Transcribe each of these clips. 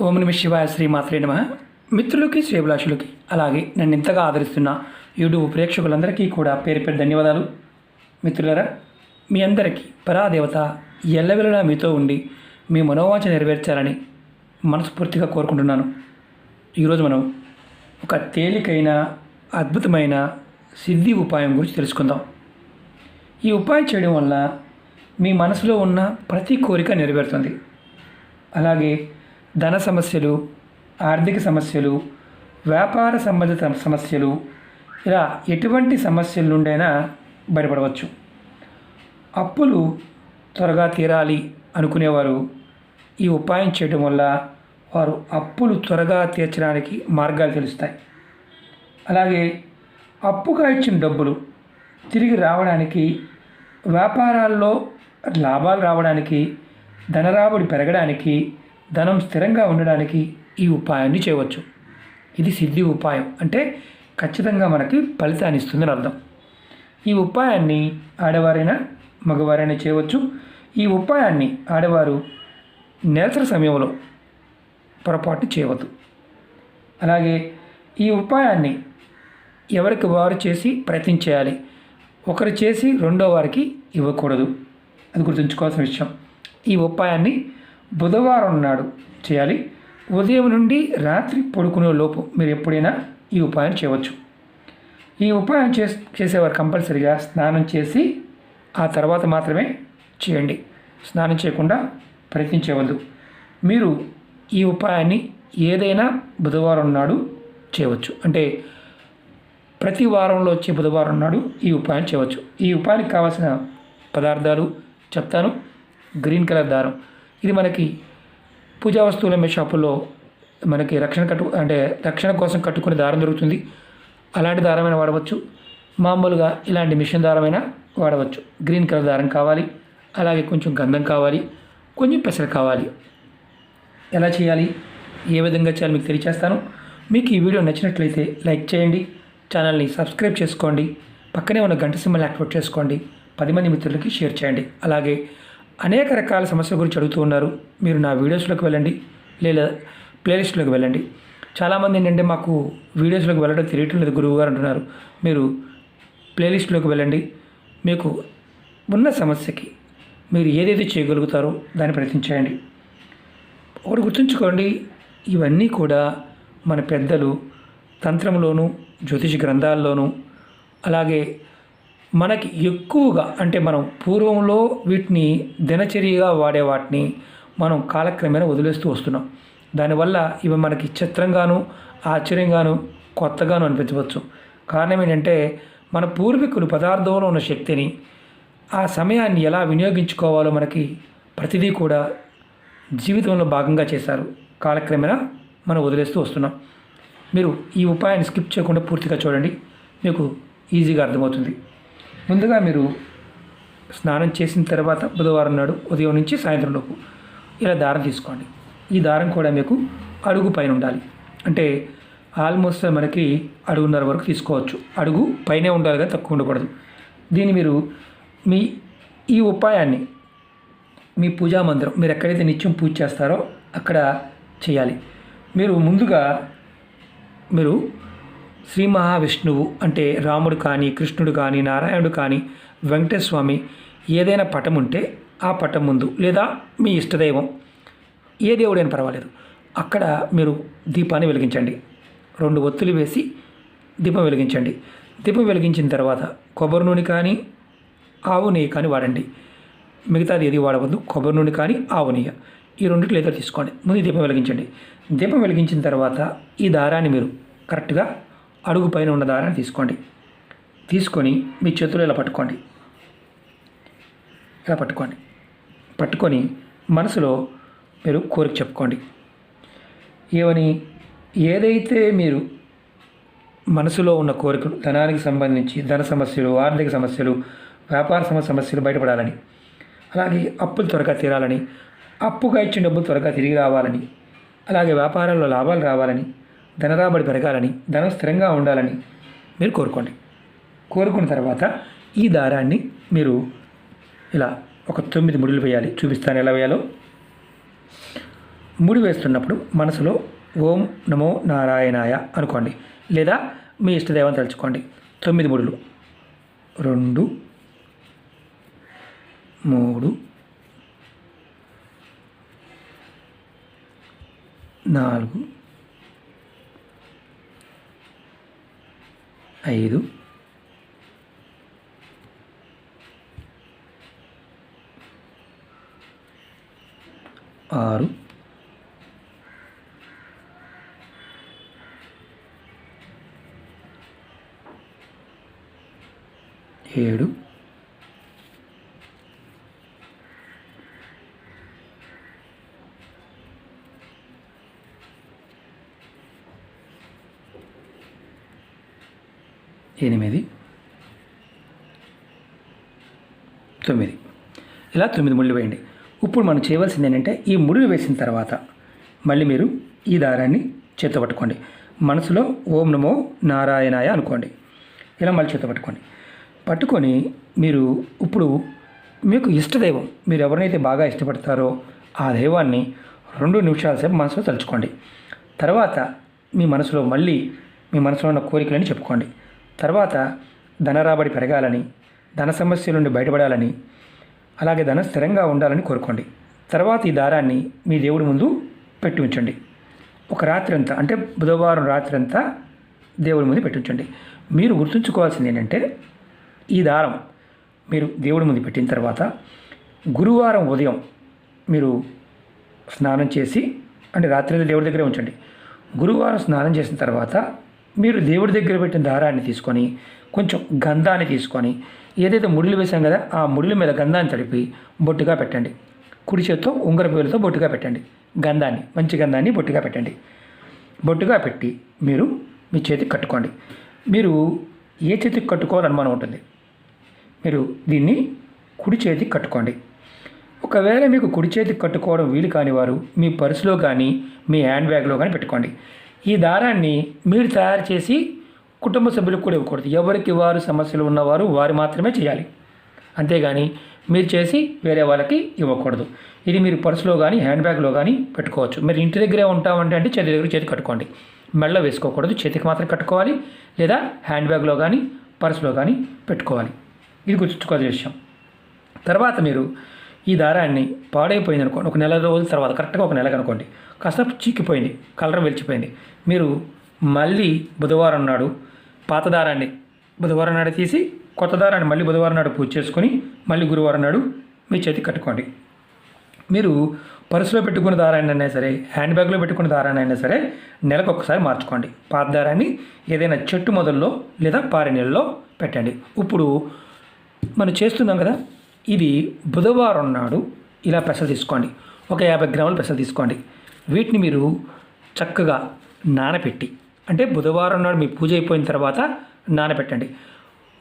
ఓం నమ శివాయ శ్రీమాత్రే నమః. మిత్రులకి శ్రేభిలాషులకి అలాగే నన్ను ఇంతగా ఆదరిస్తున్న యూట్యూబ్ ప్రేక్షకులందరికీ కూడా పేరు పేరు ధన్యవాదాలు. మిత్రులరా, మీ అందరికీ పరాదేవత ఎల్లవెల్లలా మీతో ఉండి మీ మనోవాంఛ నెరవేర్చాలని మనస్ఫూర్తిగా కోరుకుంటున్నాను. ఈరోజు మనం ఒక తేలికైన అద్భుతమైన సిద్ధి ఉపాయం గురించి తెలుసుకుందాం. ఈ ఉపాయం చేయడం వల్ల మీ మనసులో ఉన్న ప్రతి కోరిక నెరవేరుతుంది. అలాగే ధన సమస్యలు, ఆర్థిక సమస్యలు, వ్యాపార సంబంధిత సమస్యలు, ఇలా ఎటువంటి సమస్యల నుండైనా బయటపడవచ్చు. అప్పులు త్వరగా తీరాలి అనుకునేవారు ఈ ఉపాయం చేయడం వల్ల వారు అప్పులు త్వరగా తీర్చడానికి మార్గాలు తెలుస్తాయి. అలాగే అప్పుగా ఇచ్చిన డబ్బులు తిరిగి రావడానికి, వ్యాపారాల్లో లాభాలు రావడానికి, ధనరాబడి పెరగడానికి, ధనం స్థిరంగా ఉండడానికి ఈ ఉపాయాన్ని చేయవచ్చు. ఇది సిద్ధి ఉపాయం, అంటే ఖచ్చితంగా మనకి ఫలితాన్ని ఇస్తుందని అర్థం. ఈ ఉపాయాన్ని ఆడవారైనా మగవారైనా చేయవచ్చు. ఈ ఉపాయాన్ని ఆడవారు నెలసరి సమయంలో పొరపాటు చేయవద్దు. అలాగే ఈ ఉపాయాన్ని ఎవరికి వారు చేసి ప్రయత్నం చేయాలి. ఒకరు చేసి రెండో వారికి ఇవ్వకూడదు. అది గుర్తుంచుకోవాల్సిన విషయం. ఈ ఉపాయాన్ని బుధవారం నాడు చేయాలి. ఉదయం నుండి రాత్రి పడుకునే లోపు మీరు ఎప్పుడైనా ఈ ఉపాయం చేయవచ్చు. ఈ ఉపాయం చేసేవారు కంపల్సరిగా స్నానం చేసి ఆ తర్వాత మాత్రమే చేయండి. స్నానం చేయకుండా ప్రయత్నించవద్దు. మీరు ఈ ఉపాయాన్ని ఏదైనా బుధవారం నాడు చేయవచ్చు. అంటే ప్రతి వారంలో వచ్చే బుధవారం నాడు ఈ ఉపాయం చేయవచ్చు. ఈ ఉపాయానికి కావాల్సిన పదార్థాలు చెప్తాను. గ్రీన్ కలర్ దారం, ఇది మనకి పూజా వస్తువుల అమ్మే షాపుల్లో మనకి రక్షణ కోసం కట్టుకునే దారం దొరుకుతుంది. అలాంటి దారమైనా వాడవచ్చు. మామూలుగా ఇలాంటి మిషన్ దారమైనా వాడవచ్చు. గ్రీన్ కలర్ దారం కావాలి. అలాగే కొంచెం గంధం కావాలి, కొంచెం పెసర కావాలి. ఎలా చేయాలి, ఏ విధంగా చేయాలి మీకు తెలియచేస్తాను. మీకు ఈ వీడియో నచ్చినట్లయితే లైక్ చేయండి, ఛానల్ని సబ్స్క్రైబ్ చేసుకోండి, పక్కనే ఉన్న గంట సింబల్ యాక్టివేట్ చేసుకోండి, 10 మంది మిత్రులకి షేర్ చేయండి. అలాగే అనేక రకాల సమస్యల గురించి అడుగుతూ ఉన్నారు. మీరు నా వీడియోస్లోకి వెళ్ళండి, లేదా ప్లేలిస్ట్లోకి వెళ్ళండి. చాలామంది ఏంటంటే మాకు వీడియోస్లోకి వెళ్ళడం తెలియటం లేదు గురువు గారు అంటున్నారు. మీరు ప్లేలిస్ట్లోకి వెళ్ళండి. మీకు ఉన్న సమస్యకి మీరు ఏదైతే చేయగలుగుతారో దాన్ని ప్రయత్నించండి. ఒకటి గుర్తుంచుకోండి, ఇవన్నీ కూడా మన పెద్దలు తంత్రంలోనూ జ్యోతిష గ్రంథాల్లోనూ, అలాగే మనకి ఎక్కువగా అంటే మనం పూర్వంలో వీటిని దినచర్యగా వాడే వాటిని మనం కాలక్రమేణా వదిలేస్తూ వస్తున్నాం. దానివల్ల ఇవి మనకి చిత్రంగాను, ఆశ్చర్యంగాను, కొత్తగాను అనిపించవచ్చు. కారణం ఏంటంటే మన పూర్వీకులు పదార్థంలో ఉన్న శక్తిని, ఆ సమయాన్ని ఎలా వినియోగించుకోవాలో మనకి ప్రతిదీ కూడా జీవితంలో భాగంగా చేశారు. కాలక్రమేణా మనం వదిలేస్తూ వస్తున్నాం. మీరు ఈ ఉపాయాన్ని స్కిప్ చేయకుండా పూర్తిగా చూడండి, మీకు ఈజీగా అర్థమవుతుంది. ముందుగా మీరు స్నానం చేసిన తర్వాత బుధవారం నాడు ఉదయం నుంచి సాయంత్రం లోపు ఇలా దారం తీసుకోండి. ఈ దారం కూడా మీకు అడుగు పైన ఉండాలి. అంటే ఆల్మోస్ట్ మనకి అడుగున్నర వరకు తీసుకోవచ్చు. అడుగు పైనే ఉండాలి కానీ తక్కువ ఉండకూడదు. దీన్ని మీరు ఈ ఉపాయాన్ని మీ పూజా మందిరం, మీరు ఎక్కడైతే నిత్యం పూజ చేస్తారో అక్కడ చేయాలి. మీరు ముందుగా శ్రీ మహావిష్ణువు అంటే రాముడు కానీ, కృష్ణుడు కానీ, నారాయణుడు కానీ, వెంకటేశ్వర స్వామి ఏదైనా పటం ఉంటే ఆ పటం ముందు, లేదా మీ ఇష్టదైవం ఏ దేవుడైనా పర్వాలేదు, అక్కడ మీరు దీపాన్ని వెలిగించండి. 2 ఒత్తులు వేసి దీపం వెలిగించండి. దీపం వెలిగించిన తర్వాత కొబ్బరి నూనె కానీ ఆవు నెయ్యి కానీ వాడండి. మిగతాది ఏది వాడవద్దు. కొబ్బరి నూనె కానీ ఆవు నెయ్యి, ఈ రెండిట్లో ఏదో తీసుకోండి. ముందు దీపం వెలిగించండి. దీపం వెలిగించిన తర్వాత ఈ దారాన్ని మీరు కరెక్ట్గా అడుగు పైన ఉన్న దారాన్ని తీసుకొని మీ చేతులు ఇలా పట్టుకోండి. ఇలా పట్టుకొని మనసులో మీరు కోరిక చెప్పుకోండి. ఏదైతే మీరు మనసులో ఉన్న కోరికలు, ధనానికి సంబంధించి ధన సమస్యలు, ఆర్థిక సమస్యలు, వ్యాపార సమస్యలు బయటపడాలని, అలాగే అప్పులు త్వరగా తీరాలని, అప్పుగా ఇచ్చిన డబ్బులు త్వరగా తిరిగి రావాలని, అలాగే వ్యాపారాల్లో లాభాలు రావాలని, ధనరాబడి పెరగాలని, ధనం స్థిరంగా ఉండాలని మీరు కోరుకున్న తర్వాత ఈ దారాన్ని మీరు ఇలా ఒక 9 ముడులు వేయాలి. చూపిస్తాను ఎలా వేయాలో. ముడి వేస్తున్నప్పుడు మనసులో ఓం నమో నారాయణాయ అనుకోండి, లేదా మీ ఇష్టదైవం తలుచుకోండి. 9 ముడులు 2 3 4 5 6 7 8 9. ఇలా 9 ముళ్ళు వేయండి. ఇప్పుడు మనం చేయవలసింది ఏంటంటే ఈ ముడులు వేసిన తర్వాత మళ్ళీ మీరు ఈ దారాన్ని చేత్తో పట్టుకోండి. మనసులో ఓం నమో నారాయణాయ అనుకోండి. ఇలా మళ్ళీ చేత్తో పట్టుకోండి. పట్టుకొని మీరు ఇప్పుడు మీకు ఇష్టదైవం, మీరు ఎవరినైతే బాగా ఇష్టపడతారో ఆ దైవాన్ని 2 నిమిషాల సేపు మనసులో తలుచుకోండి. తర్వాత మీ మనసులో మళ్ళీ మీ మనసులో ఉన్న కోరికలని చెప్పుకోండి. తర్వాత ధన రాబడి పెరగాలని, ధన సమస్యల నుండి బయటపడాలని, అలాగే ధన స్థిరంగా ఉండాలని కోరుకోండి. తర్వాత ఈ దారాన్ని మీ దేవుడి ముందు పెట్టి ఉంచండి. ఒక రాత్రి అంతా, అంటే బుధవారం రాత్రి అంతా దేవుడి ముందు పెట్టి ఉంచండి. మీరు గుర్తుంచుకోవాల్సింది ఏంటంటే ఈ దారం మీరు దేవుడి ముందు పెట్టిన తర్వాత గురువారం ఉదయం మీరు స్నానం చేసి, అంటే రాత్రి దేవుడి దగ్గరే ఉంచండి. గురువారం స్నానం చేసిన తర్వాత మీరు దేవుడి దగ్గర పెట్టిన దారాన్ని తీసుకొని కొంచెం గంధాన్ని తీసుకొని ఏదైతే ముడులు వేసాం కదా ఆ ముడుల మీద గంధాన్ని తడిపి బొట్టుగా పెట్టండి. కుడి చేత్తో ఉంగరపు వేలుతో బొట్టుగా పెట్టండి. గంధాన్ని, మంచి గంధాన్ని బొట్టుగా పెట్టండి. బొట్టుగా పెట్టి మీరు మీ చేతికి కట్టుకోండి. మీరు ఏ చేతికి కట్టుకోవాలని అనుమానం ఉంటుంది, మీరు దీన్ని కుడి చేతికి కట్టుకోండి. ఒకవేళ మీకు కుడి చేతికి కట్టుకోవడం వీలు కాని వారు మీ పర్సులో కానీ మీ హ్యాండ్ బ్యాగ్లో కానీ పెట్టుకోండి. ఈ దారాన్ని మీరు తయారు చేసి కుటుంబ సభ్యులకు కూడా ఇవ్వకూడదు. ఎవరికి వారు సమస్యలు ఉన్నవారు వారు మాత్రమే చేయాలి, అంతేగాని మీరు చేసి వేరే వాళ్ళకి ఇవ్వకూడదు. ఇది మీరు పర్సులో కానీ హ్యాండ్ బ్యాగ్లో కానీ పెట్టుకోవచ్చు. మీరు ఇంటి దగ్గరే ఉంటామంటే చేతి దగ్గర చేతి కట్టుకోండి. మెళ్ళ వేసుకోకూడదు, చేతికి మాత్రం కట్టుకోవాలి, లేదా హ్యాండ్ బ్యాగ్లో కానీ పర్సులో కానీ పెట్టుకోవాలి. ఇది గుర్తుంచుకోవాల్సిన విషయం. తర్వాత మీరు ఈ దారాన్ని పాడైపోయింది అనుకోండి, ఒక నెల రోజుల తర్వాత, కరెక్ట్గా ఒక నెల అనుకోండి, కాస్త చీకిపోయింది, కలర్ వెలిచిపోయింది, మీరు మళ్ళీ బుధవారం నాడు పాత దారాన్ని బుధవారం నాడు తీసి కొత్త దారాన్ని మళ్ళీ బుధవారం నాడు పూజ చేసుకొని మళ్ళీ గురువారం నాడు మీ చేతికి కట్టుకోండి. మీరు పర్సులో పెట్టుకున్న దారాన్ని అయినా సరే, హ్యాండ్ బ్యాగ్లో పెట్టుకున్న దారాన్ని అయినా సరే నెలకు ఒకసారి మార్చుకోండి. పాత దారాన్ని ఏదైనా చెట్టు మొదల్లో లేదా పారే నీళ్ళలో పెట్టండి. ఇప్పుడు మనం చేస్తున్నాం కదా, ఇది బుధవారం నాడు ఇలా పెసలు తీసుకోండి. ఒక 50 గ్రాముల పెసలు తీసుకోండి. వీటిని మీరు చక్కగా నానపెట్టి, అంటే బుధవారం నాడు మీ పూజ అయిపోయిన తర్వాత నానపెట్టండి.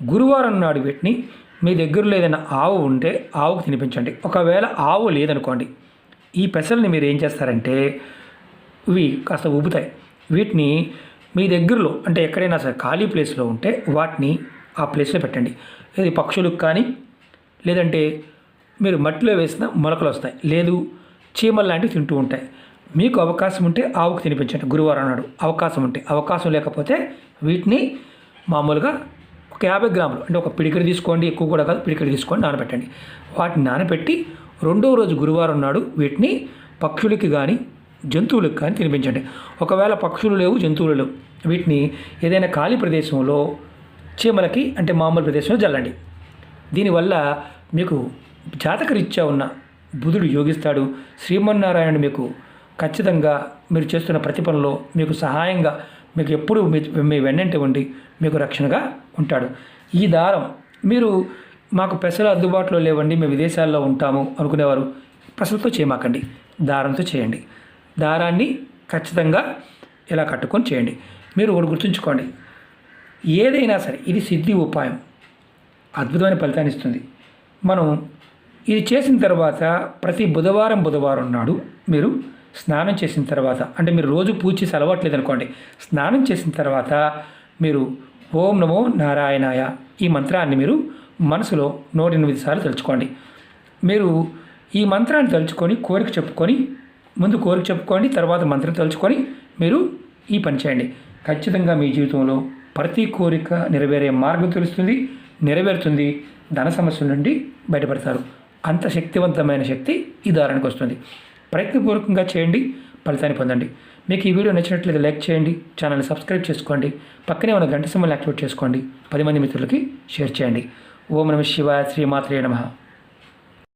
గురువారం నాడు వీటిని మీ దగ్గరలో ఏదైనా ఆవు ఉంటే ఆవుకు తినిపించండి. ఒకవేళ ఆవు లేదనుకోండి, ఈ పెసల్ని మీరు ఏం చేస్తారంటే ఇవి కాస్త ఉబ్బుతాయి. వీటిని మీ దగ్గరలో, అంటే ఎక్కడైనా సరే ఖాళీ ప్లేస్లో ఉంటే వాటిని ఆ ప్లేస్లో పెట్టండి. ఇది పక్షులకు కానీ, లేదంటే మీరు మట్టిలో వేసిన మొలకలు వస్తాయి, లేదు చీమలు లాంటివి తింటూ ఉంటాయి. మీకు అవకాశం ఉంటే ఆవుకు తినిపించండి గురువారం నాడు, అవకాశం ఉంటే. అవకాశం లేకపోతే వీటిని మామూలుగా ఒక 50 గ్రాములు, అంటే ఒక పిడికిడి తీసుకోండి, ఎక్కువ కూడా కాదు, పిడికిడి తీసుకొని నానబెట్టండి. వాటిని నానబెట్టి 2వ రోజు గురువారం నాడు వీటిని పక్షులకి కానీ జంతువులకు కానీ తినిపించండి. ఒకవేళ పక్షులు లేవు, జంతువులు లేవు, వీటిని ఏదైనా ఖాళీ ప్రదేశంలో చీమలకి, అంటే మామూలు ప్రదేశంలో జల్లండి. దీనివల్ల మీకు జాతకరీత్యా ఉన్న బుధుడు యోగిస్తాడు. శ్రీమన్నారాయణుడు మీకు ఖచ్చితంగా మీరు చేస్తున్న ప్రతి పనిలో మీకు సహాయంగా, మీకు ఎప్పుడు మీ వెన్నంటి ఉండి మీకు రక్షణగా ఉంటాడు. ఈ దారం మీరు మాకు పెసలు అందుబాటులో లేవండి, మేము విదేశాల్లో ఉంటాము అనుకునేవారు పెసలతో చేయమాకండి, దారంతో చేయండి. దారాన్ని ఖచ్చితంగా ఇలా కట్టుకొని చేయండి. మీరు ఒకటి గుర్తుంచుకోండి, ఏదైనా సరే ఇది సిద్ధి ఉపాయం, అద్భుతమైన ఫలితాన్ని ఇస్తుంది. మనం ఇది చేసిన తర్వాత ప్రతి బుధవారం నాడు మీరు స్నానం చేసిన తర్వాత, అంటే మీరు రోజు పూజ చేసి అలవాట్లేదు అనుకోండి, స్నానం చేసిన తర్వాత మీరు ఓం నమో నారాయణాయ ఈ మంత్రాన్ని మీరు మనసులో 108 సార్లు తలుచుకోండి. మీరు ఈ మంత్రాన్ని తలుచుకొని కోరిక చెప్పుకొని ముందు కోరిక చెప్పుకోండి, తర్వాత మంత్రం తలుచుకొని మీరు ఈ పని చేయండి. ఖచ్చితంగా మీ జీవితంలో ప్రతి కోరిక నెరవేరే మార్గం తెలుస్తుంది, నెరవేరుతుంది. ధన సమస్యల నుండి బయటపడతారు. అంత శక్తివంతమైన శక్తి ఈ దారానికి వస్తుంది. ప్రయత్నపూర్వకంగా చేయండి, ఫలితాన్ని పొందండి. మీకు ఈ వీడియో నచ్చినట్లయితే లైక్ చేయండి, ఛానల్ని సబ్స్క్రైబ్ చేసుకోండి, పక్కనే ఉన్న గంట సింబల్ని యాక్టివేట్ చేసుకోండి, 10 మంది మిత్రులకి షేర్ చేయండి. ఓం నమః శివాయ. శ్రీమాత్రే నమః.